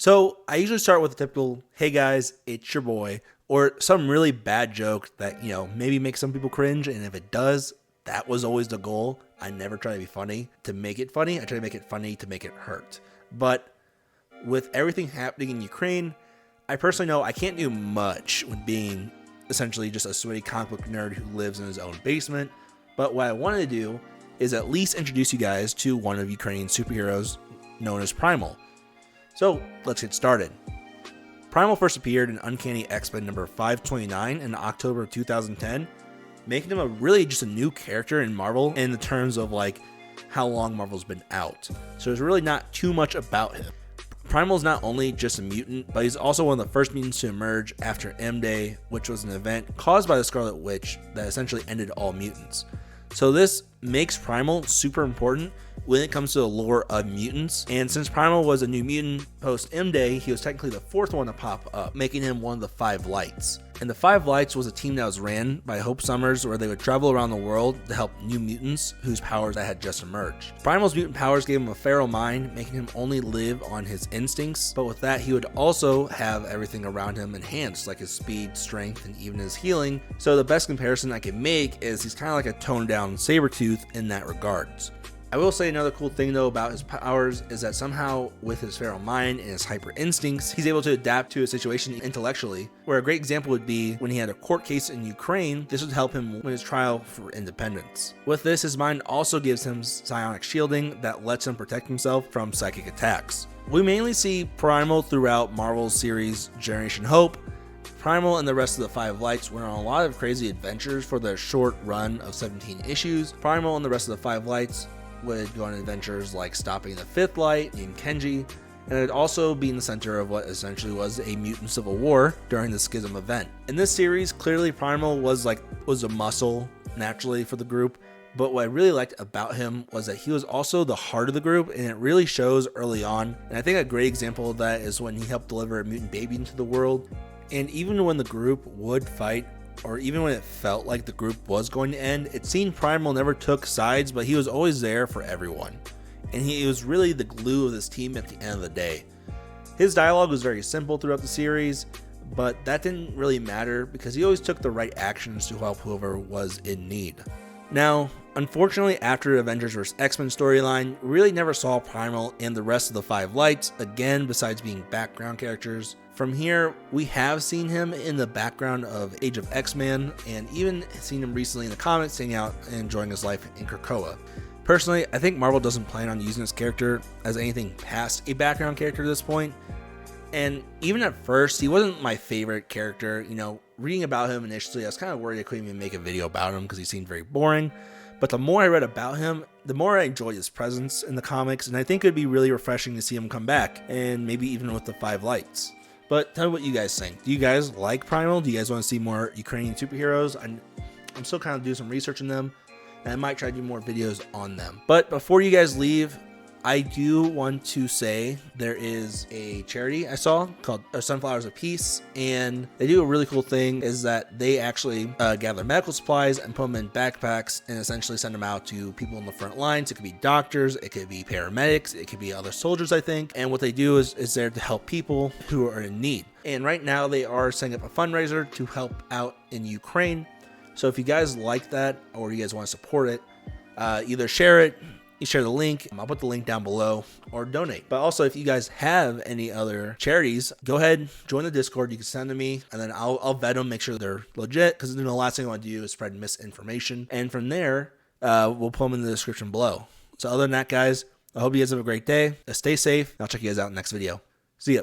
So I usually start with a typical, hey guys, it's your boy, or some really bad joke that, maybe makes some people cringe. And if it does, that was always the goal. I never try to be funny to make it funny. I try to make it funny to make it hurt. But with everything happening in Ukraine, I personally know I can't do much with being essentially just a sweaty comic book nerd who lives in his own basement. But what I wanted to do is at least introduce you guys to one of Ukrainian superheroes known as Primal. So let's get started. Primal first appeared in Uncanny X-Men number 529 in October of 2010, making him just a new character in Marvel in the terms of how long Marvel's been out. So there's really not too much about him. Primal is not only just a mutant, but he's also one of the first mutants to emerge after M-Day, which was an event caused by the Scarlet Witch that essentially ended all mutants. So this makes Primal super important when it comes to the lore of mutants, and since Primal was a new mutant post M-Day, he was technically the fourth one to pop up, making him one of the Five Lights. And the Five Lights was a team that was ran by Hope Summers, where they would travel around the world to help new mutants whose powers that had just emerged. Primal's mutant powers gave him a feral mind, making him only live on his instincts, but with that he would also have everything around him enhanced, like his speed, strength, and even his healing. So the best comparison I can make is he's kind of like a toned down Sabretooth in that regards. I will say another cool thing though about his powers is that somehow with his feral mind and his hyper instincts, he's able to adapt to a situation intellectually, where a great example would be when he had a court case in Ukraine. This would help him win his trial for independence. With this, his mind also gives him psionic shielding that lets him protect himself from psychic attacks. We mainly see Primal throughout Marvel's series Generation Hope. Primal and the rest of the Five Lights went on a lot of crazy adventures for their short run of 17 issues. Primal and the rest of the Five Lights would go on adventures like stopping the Fifth Light named Kenji, and it would also be in the center of what essentially was a mutant civil war during the Schism event. In this series, clearly Primal was a muscle naturally for the group, but what I really liked about him was that he was also the heart of the group, and it really shows early on. And I think a great example of that is when he helped deliver a mutant baby into the world. And even when the group would fight, or even when it felt like the group was going to end, it seemed Primal never took sides, but he was always there for everyone. And he was really the glue of this team at the end of the day. His dialogue was very simple throughout the series, but that didn't really matter because he always took the right actions to help whoever was in need. Now, unfortunately, after Avengers vs. X-Men storyline, we really never saw Primal and the rest of the Five Lights again besides being background characters. From here, we have seen him in the background of Age of X-Men, and even seen him recently in the comics staying out and enjoying his life in Krakoa. Personally, I think Marvel doesn't plan on using this character as anything past a background character at this point. And even at first, he wasn't my favorite character. Reading about him initially, I was kind of worried I couldn't even make a video about him because he seemed very boring. But the more I read about him, the more I enjoyed his presence in the comics, and I think it would be really refreshing to see him come back, and maybe even with the Five Lights. But tell me what you guys think. Do you guys like Primal? Do you guys want to see more Ukrainian superheroes? I'm still kind of doing some research on them, and I might try to do more videos on them. But before you guys leave, I do want to say there is a charity I saw called Sunflowers of Peace, and they do a really cool thing is that they actually gather medical supplies and put them in backpacks and essentially send them out to people in the front lines. It could be doctors, it could be paramedics, it could be other soldiers, I think. And what they do is there to help people who are in need. And right now they are setting up a fundraiser to help out in Ukraine. So if you guys like that or you guys want to support it, either share it, you share the link, I'll put the link down below, or donate. But also, if you guys have any other charities, go ahead, join the Discord, you can send to me, and then I'll vet them, make sure they're legit, because the last thing I want to do is spread misinformation. And from there, we'll put them in the description below. So other than that, guys, I hope you guys have a great day. Stay safe. I'll check you guys out in the next video. See ya.